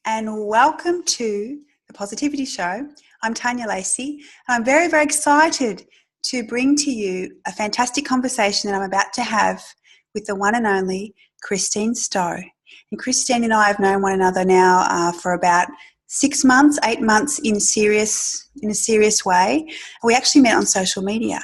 and welcome to the Positivity Show. I'm Tanya, Lacy, and I'm very, very excited to bring to you a fantastic conversation that I'm about to have with the one and only Christine Stow. And Christine and I have known one another now for about 6 months, 8 months in a serious way. We actually met on social media,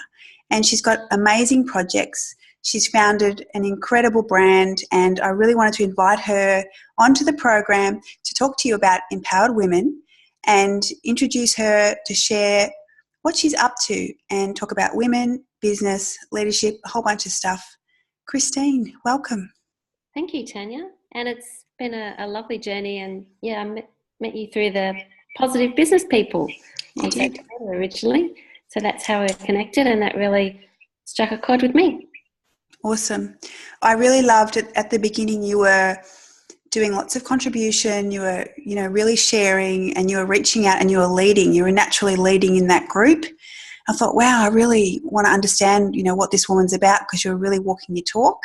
and she's got amazing projects. She's founded an incredible brand, and I really wanted to invite her onto the program to talk to you about empowered women and introduce her to share what she's up to and talk about women, business, leadership, a whole bunch of stuff. Christine, welcome. Thank you, Tanya. And it's been a lovely journey. And yeah, I met you through the Positive Business People on social media originally. So that's how we're connected, and that really struck a chord with me. Awesome. I really loved it at the beginning. You were doing lots of contribution. You were, really sharing, and you were reaching out and you were leading. You were naturally leading in that group. I thought, wow, I really want to understand, what this woman's about, because you were really walking your talk.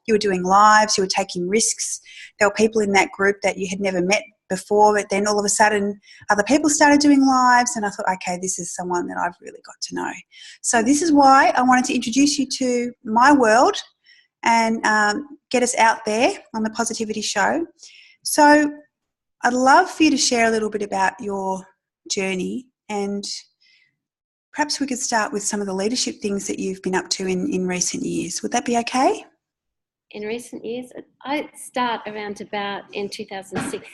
You were doing lives. You were taking risks. There were people in that group that you had never met before, but then all of a sudden other people started doing lives, and I thought, okay, this is someone that I've really got to know. So this is why I wanted to introduce you to my world and get us out there on the Positivity Show. So I'd love for you to share a little bit about your journey, and perhaps we could start with some of the leadership things that you've been up to in recent years. Would that be okay? In recent years, I start around about in 2006.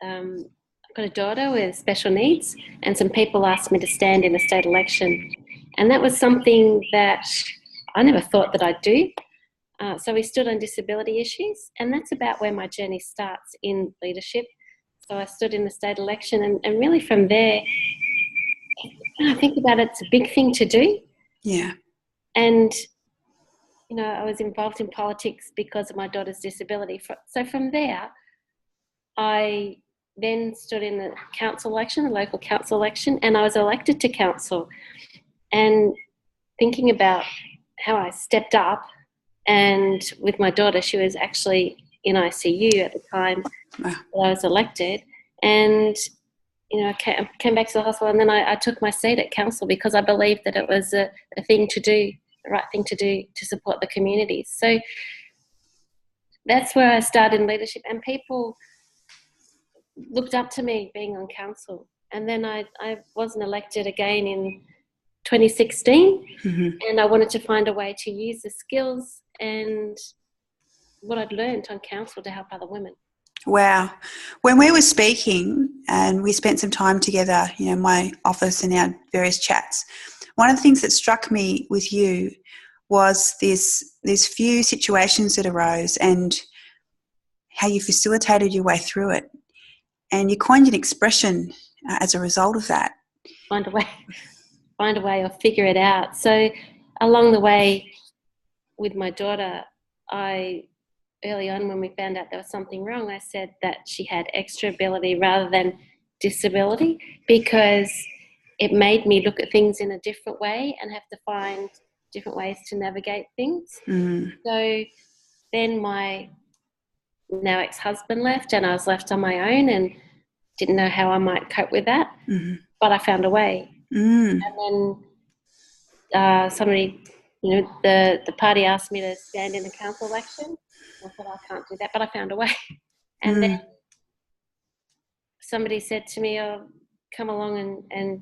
I've got a daughter with special needs, and some people asked me to stand in a state election. And that was something that I never thought that I'd do. So we stood on disability issues, and that's about where my journey starts in leadership. So I stood in the state election, and really from there, I think about it, it's a big thing to do. Yeah. And, I was involved in politics because of my daughter's disability. So from there, I then stood in the council election, the local council election, and I was elected to council. And thinking about how I stepped up, and with my daughter, she was actually in ICU at the time that I was elected. And, I came back to the hospital, and then I took my seat at council because I believed that it was a thing to do, the right thing to do to support the community. So that's where I started in leadership, and people looked up to me being on council. And then I wasn't elected again in 2016, and I wanted to find a way to use the skills and what I'd learned on council to help other women. Wow. When we were speaking and we spent some time together, my office and our various chats, one of the things that struck me with you was these few situations that arose and how you facilitated your way through it. And you coined an expression as a result of that. Find a way or figure it out. So along the way with my daughter, early on when we found out there was something wrong, I said that she had extra ability rather than disability, because it made me look at things in a different way and have to find different ways to navigate things. So then my now ex-husband left, and I was left on my own and didn't know how I might cope with that, but I found a way. And then somebody, the party asked me to stand in the council election. I thought, I can't do that, but I found a way. And then somebody said to me, "Oh, come along and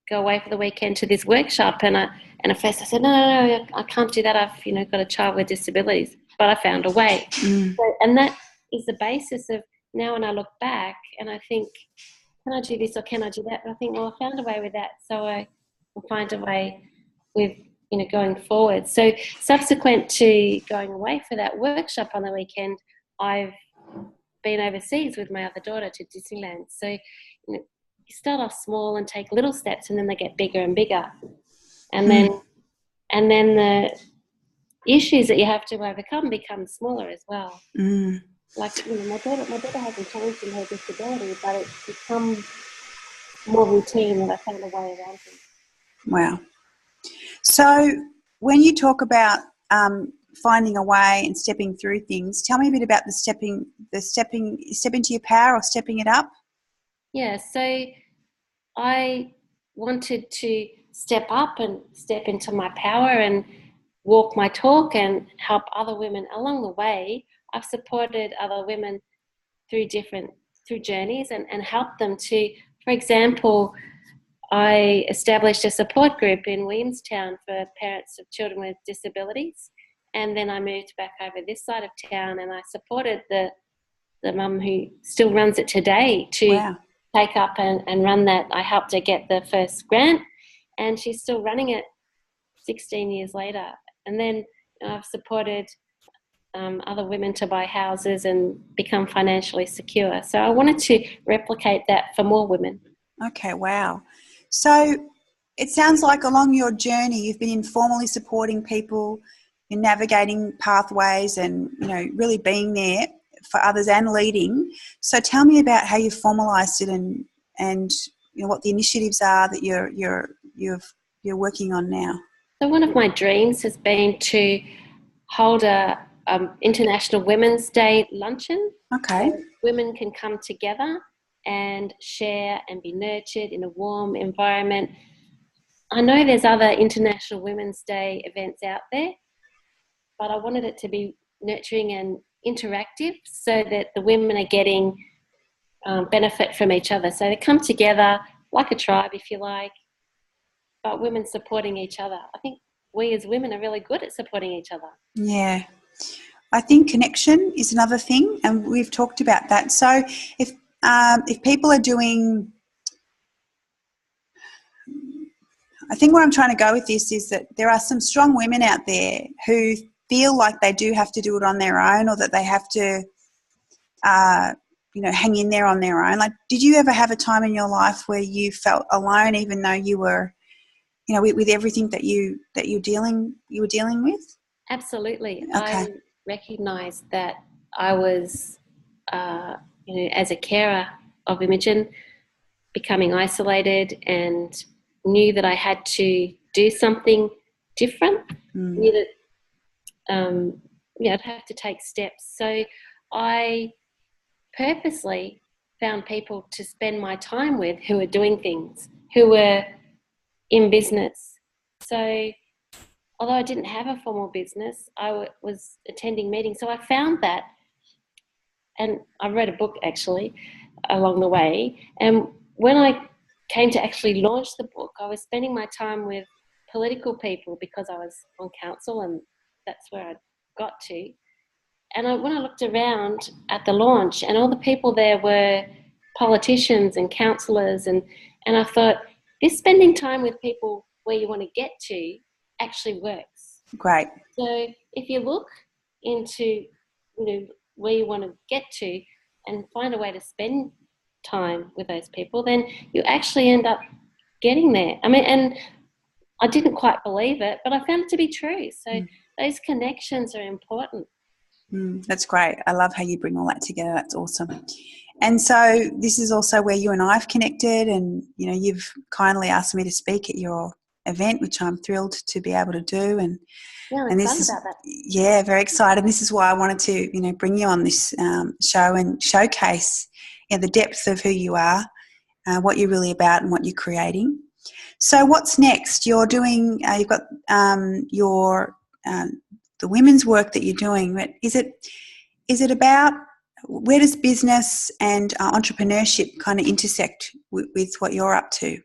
go away for the weekend to this workshop." And at first I said, no, I can't do that. I've got a child with disabilities, but I found a way. So, and that is the basis of now when I look back and I think, can I do this or can I do that? And I think, well, I found a way with that, so I will find a way with going forward. So subsequent to going away for that workshop on the weekend, I've been overseas with my other daughter to Disneyland. So you start off small and take little steps, and then they get bigger and bigger. And then the issues that you have to overcome become smaller as well. Like my daughter hasn't changed in her disability, but it's become more routine, and I found a way around it. Wow. So when you talk about finding a way and stepping through things. Tell me a bit about step into your power or stepping it up. Yeah, so I wanted to step up and step into my power and walk my talk and help other women along the way. I've supported other women through journeys and helped them to, for example, I established a support group in Williamstown for parents of children with disabilities, and then I moved back over this side of town and I supported the mum who still runs it today to take up and run that. I helped her get the first grant, and she's still running it 16 years later. And then I've supported other women to buy houses and become financially secure. So I wanted to replicate that for more women. Okay, wow. So it sounds like along your journey you've been informally supporting people in navigating pathways and, you know, really being there for others and leading. So tell me about how you formalised it and you know what the initiatives are that you're working on now. So one of my dreams has been to hold a International Women's Day luncheon. Okay. So women can come together and share and be nurtured in a warm environment. I know there's other International Women's Day events out there, but I wanted it to be nurturing and interactive so that the women are getting benefit from each other. So they come together like a tribe, if you like, but women supporting each other. I think we as women are really good at supporting each other. Yeah. I think connection is another thing, and we've talked about that. So if people are doing, I think where I'm trying to go with this is that there are some strong women out there who feel like they do have to do it on their own, or that they have to, hang in there on their own. Like, did you ever have a time in your life where you felt alone, even though you were, you know, with everything that you were dealing with? Absolutely. Okay. I recognised that I was, as a carer of Imogen, becoming isolated, and knew that I had to do something different. Knew that I'd have to take steps. So I purposely found people to spend my time with who were doing things, who were in business. So although I didn't have a formal business, I was attending meetings. So I found that, and I read a book actually along the way. And when I came to actually launch the book, I was spending my time with political people because I was on council and that's where I got to. And when I looked around at the launch, and all the people there were politicians and councillors, and I thought, this spending time with people where you want to get to actually works. Great. So if you look into, where you want to get to and find a way to spend time with those people, then you actually end up getting there. I mean, and I didn't quite believe it, but I found it to be true. So those connections are important. That's great. I love how you bring all that together. That's awesome. And so this is also where you and I have connected, and, you know, you've kindly asked me to speak at your event, which I'm thrilled to be able to do. And this is, about that. Yeah, very excited. This is why I wanted to, bring you on this show and showcase, the depth of who you are, what you're really about and what you're creating. So what's next? You're doing, you've got the women's work that you're doing, but is it about, where does business and entrepreneurship kind of intersect with what you're up to?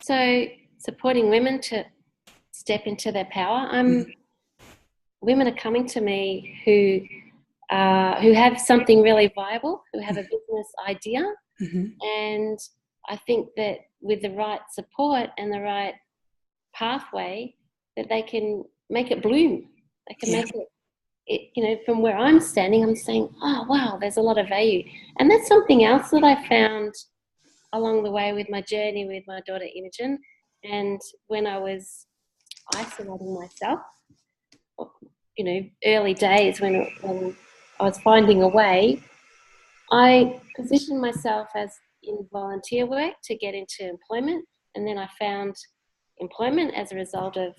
So supporting women to step into their power. Women are coming to me who have something really viable, who have a business idea, and I think that with the right support and the right pathway, that they can make it bloom. They can make it, from where I'm standing, I'm saying, oh, wow, there's a lot of value. And that's something else that I found along the way with my journey with my daughter Imogen. And when I was isolating myself, early days when I was finding a way, I positioned myself as in volunteer work to get into employment. And then I found employment as a result of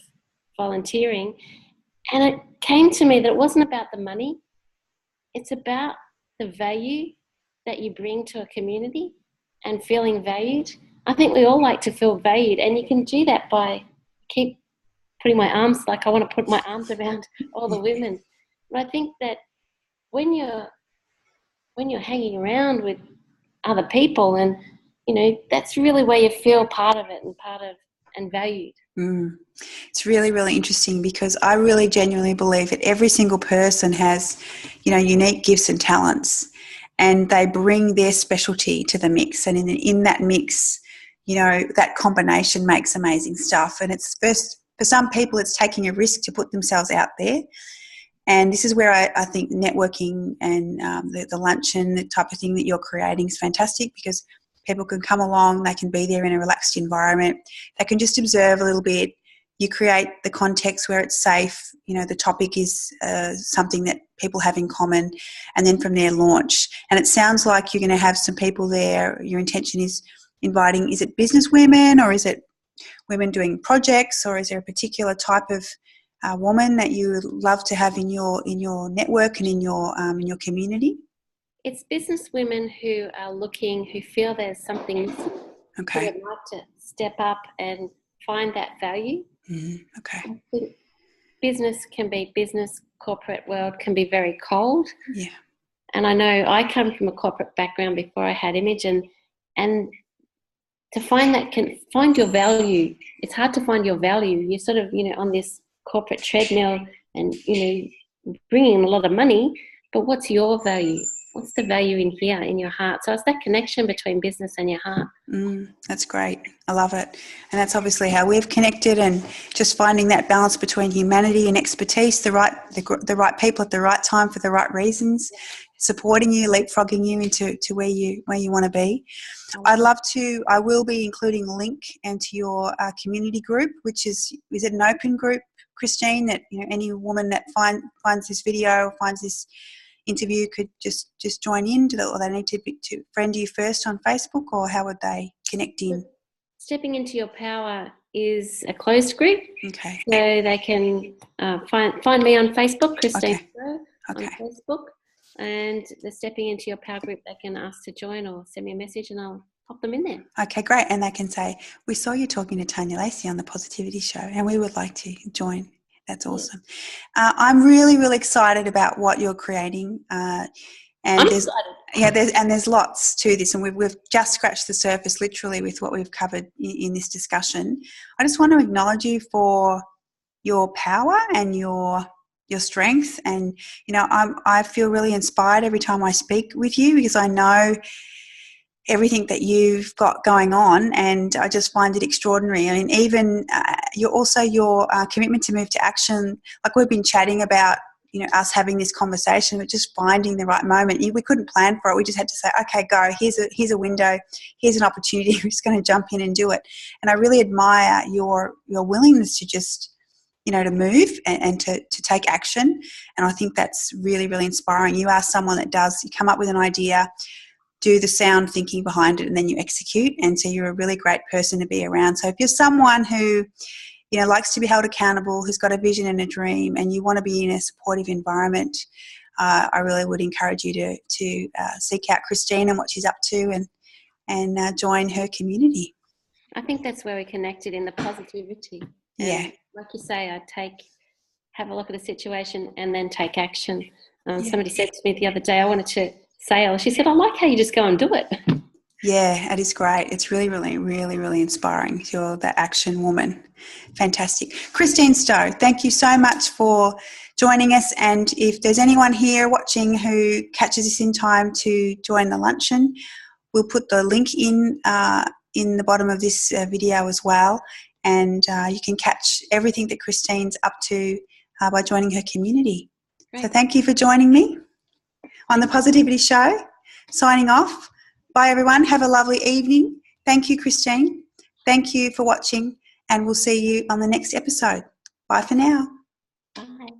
volunteering. And it came to me that it wasn't about the money. It's about the value that you bring to a community and feeling valued. I think we all like to feel valued, and you can do that by keep putting my arms, like I want to put my arms around all the women. But I think that when you're hanging around with other people, and that's really where you feel part of it and valued. It's really, really interesting, because I really genuinely believe that every single person has, unique gifts and talents, and they bring their specialty to the mix. And in that mix, that combination makes amazing stuff. And it's first, for some people, it's taking a risk to put themselves out there. And this is where I think networking and the luncheon, the type of thing that you're creating, is fantastic, because people can come along, they can be there in a relaxed environment, they can just observe a little bit. You create the context where it's safe, the topic is something that people have in common, and then from there launch. And it sounds like you're going to have some people there. Your intention is inviting, is it business women, or is it women doing projects, or is there a particular type of woman that you would love to have in your network and in your community? It's business women who are looking, who feel there's something missing, Okay. who would like to step up and find that value. Okay. I think business can be business, corporate world can be very cold. Yeah. And I know I come from a corporate background before I had image, and to find your value. It's hard to find your value. You're sort of, on this corporate treadmill and, bringing a lot of money, but what's your value? What's the value in here, in your heart? So it's that connection between business and your heart. That's great. I love it. And that's obviously how we've connected, and just finding that balance between humanity and expertise, the right people at the right time for the right reasons, supporting you, leapfrogging you into where you want to be. I will be including a link into your community group, which is it an open group, Christine, that any woman that finds this video, finds this interview could just join in, or they need to friend you first on Facebook, or how would they connect in? Stepping into Your Power is a closed group. Okay. So they can find me on Facebook, Christine Stow, on Facebook, and the Stepping into Your Power group, they can ask to join or send me a message and I'll pop them in there. Okay, great. And they can say, we saw you talking to Tanya Lacy on the Positivity Show and we would like to join. That's awesome. Yes. I'm really, really excited about what you're creating. And I'm excited. There's lots to this, and we've just scratched the surface, literally, with what we've covered in this discussion. I just want to acknowledge you for your power and your strength, and I feel really inspired every time I speak with you, because I know everything that you've got going on, and I just find it extraordinary. I mean, even your commitment to move to action, like we've been chatting about, us having this conversation, but just finding the right moment. We couldn't plan for it. We just had to say, okay, go. Here's a window. Here's an opportunity. We're just going to jump in and do it. And I really admire your willingness to just, to move and to take action. And I think that's really, really inspiring. You are someone that you come up with an idea, do the sound thinking behind it, and then you execute. And so you're a really great person to be around. So if you're someone who, likes to be held accountable, who's got a vision and a dream, and you want to be in a supportive environment, I really would encourage you to seek out Christine and what she's up to, and join her community. I think that's where we connected, in the positivity. Yeah. Like you say, have a look at the situation and then take action. Somebody said to me the other day, I wanted to sail. She said, I like how you just go and do it. Yeah, it is great. It's really, really, really, really inspiring. You're the action woman. Fantastic. Christine Stow, thank you so much for joining us. And if there's anyone here watching who catches this in time to join the luncheon, we'll put the link in the bottom of this video as well. And you can catch everything that Christine's up to by joining her community. Great. So thank you for joining me on the Positivity Show. Signing off. Bye, everyone. Have a lovely evening. Thank you, Christine. Thank you for watching, and we'll see you on the next episode. Bye for now. Bye.